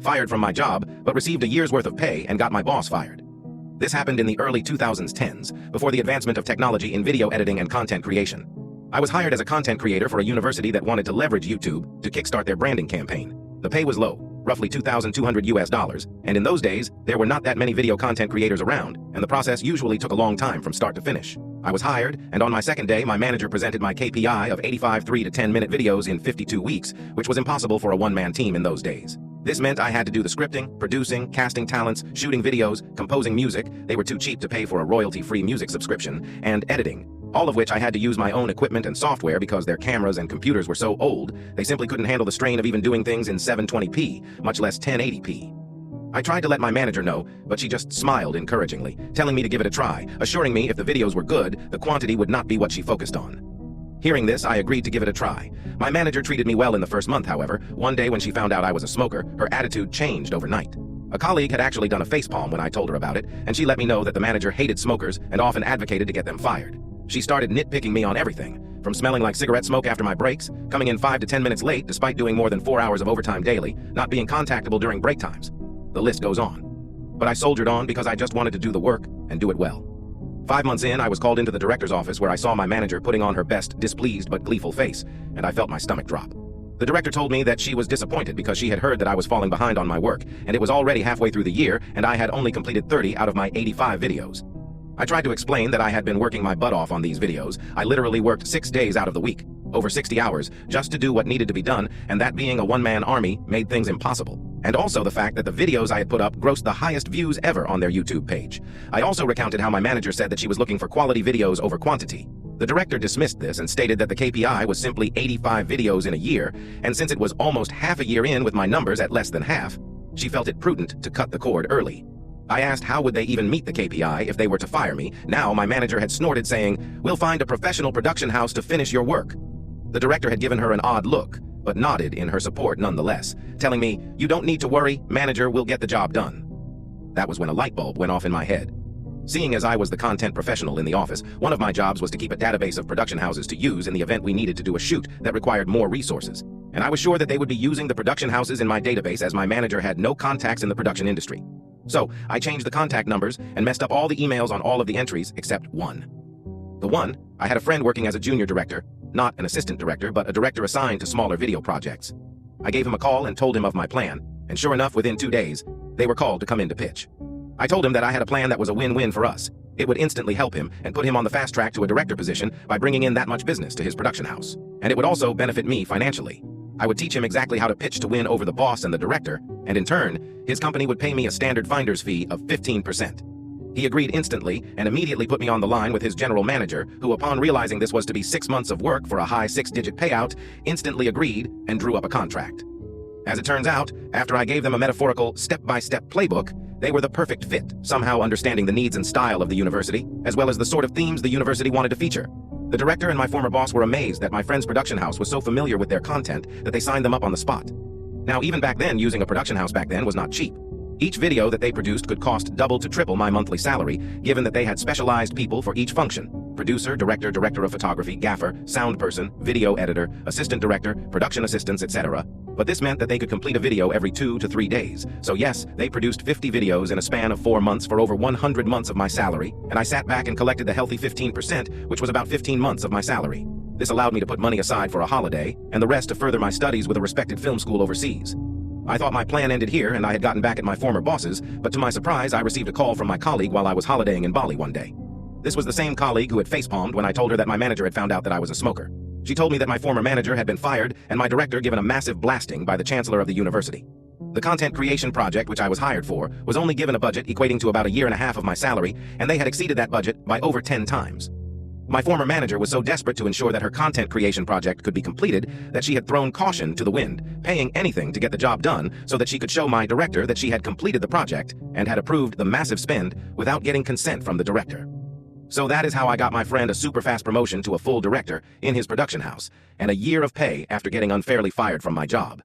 fired from my job, but received a year's worth of pay and got my boss fired. This happened in the early 2010s, before the advancement of technology in video editing and content creation. I was hired as a content creator for a university that wanted to leverage YouTube to kickstart their branding campaign. The pay was low, roughly $2,200, and in those days, there were not that many video content creators around, and the process usually took a long time from start to finish. I was hired, and on my second day, my manager presented my KPI of 85 3 to 10-minute videos in 52 weeks, which was impossible for a one-man team in those days. This meant I had to do the scripting, producing, casting talents, shooting videos, composing music, they were too cheap to pay for a royalty-free music subscription, and editing, all of which I had to use my own equipment and software because their cameras and computers were so old, they simply couldn't handle the strain of even doing things in 720p, much less 1080p. I tried to let my manager know, but she just smiled encouragingly, telling me to give it a try, assuring me if the videos were good, the quantity would not be what she focused on. Hearing this, I agreed to give it a try. My manager treated me well in the first month, however. One day when she found out I was a smoker, her attitude changed overnight. A colleague had actually done a facepalm when I told her about it, and she let me know that the manager hated smokers and often advocated to get them fired. She started nitpicking me on everything, from smelling like cigarette smoke after my breaks, coming in 5 to 10 minutes late despite doing more than 4 hours of overtime daily, not being contactable during break times. The list goes on. But I soldiered on because I just wanted to do the work and do it well. 5 months in, I was called into the director's office where I saw my manager putting on her best displeased but gleeful face, and I felt my stomach drop. The director told me that she was disappointed because she had heard that I was falling behind on my work, and it was already halfway through the year, and I had only completed 30 out of my 85 videos. I tried to explain that I had been working my butt off on these videos. I literally worked 6 days out of the week, over 60 hours, just to do what needed to be done, and that being a one-man army made things impossible. And also the fact that the videos I had put up grossed the highest views ever on their YouTube page. I also recounted how my manager said that she was looking for quality videos over quantity. The director dismissed this and stated that the KPI was simply 85 videos in a year, and since it was almost half a year in with my numbers at less than half, she felt it prudent to cut the cord early. I asked how would they even meet the KPI if they were to fire me. Now my manager had snorted saying, "We'll find a professional production house to finish your work." The director had given her an odd look, but nodded in her support nonetheless, telling me, "You don't need to worry, manager will get the job done." That was when a light bulb went off in my head. Seeing as I was the content professional in the office, one of my jobs was to keep a database of production houses to use in the event we needed to do a shoot that required more resources. And I was sure that they would be using the production houses in my database as my manager had no contacts in the production industry. So I changed the contact numbers and messed up all the emails on all of the entries except one. The one, I had a friend working as a junior director, not an assistant director, but a director assigned to smaller video projects. I gave him a call and told him of my plan, and sure enough, within 2 days, they were called to come in to pitch. I told him that I had a plan that was a win-win for us. It would instantly help him and put him on the fast track to a director position by bringing in that much business to his production house. And it would also benefit me financially. I would teach him exactly how to pitch to win over the boss and the director, and in turn, his company would pay me a standard finder's fee of 15%. He agreed instantly and immediately put me on the line with his general manager, who upon realizing this was to be 6 months of work for a high 6-digit payout, instantly agreed and drew up a contract. As it turns out, after I gave them a metaphorical step-by-step playbook, they were the perfect fit, somehow understanding the needs and style of the university, as well as the sort of themes the university wanted to feature. The director and my former boss were amazed that my friend's production house was so familiar with their content that they signed them up on the spot. Now, even back then, using a production house back then was not cheap. Each video that they produced could cost double to triple my monthly salary, given that they had specialized people for each function: producer, director, director of photography, gaffer, sound person, video editor, assistant director, production assistants, etc. But this meant that they could complete a video every 2 to 3 days. So yes, they produced 50 videos in a span of 4 months for over 100 months of my salary, and I sat back and collected the healthy 15%, which was about 15 months of my salary. This allowed me to put money aside for a holiday, and the rest to further my studies with a respected film school overseas. I thought my plan ended here and I had gotten back at my former bosses, but to my surprise, I received a call from my colleague while I was holidaying in Bali one day. This was the same colleague who had facepalmed when I told her that my manager had found out that I was a smoker. She told me that my former manager had been fired and my director given a massive blasting by the chancellor of the university. The content creation project which I was hired for was only given a budget equating to about a year and a half of my salary, and they had exceeded that budget by over 10 times. My former manager was so desperate to ensure that her content creation project could be completed that she had thrown caution to the wind, paying anything to get the job done so that she could show my director that she had completed the project and had approved the massive spend without getting consent from the director. So that is how I got my friend a super fast promotion to a full director in his production house, and a year of pay after getting unfairly fired from my job.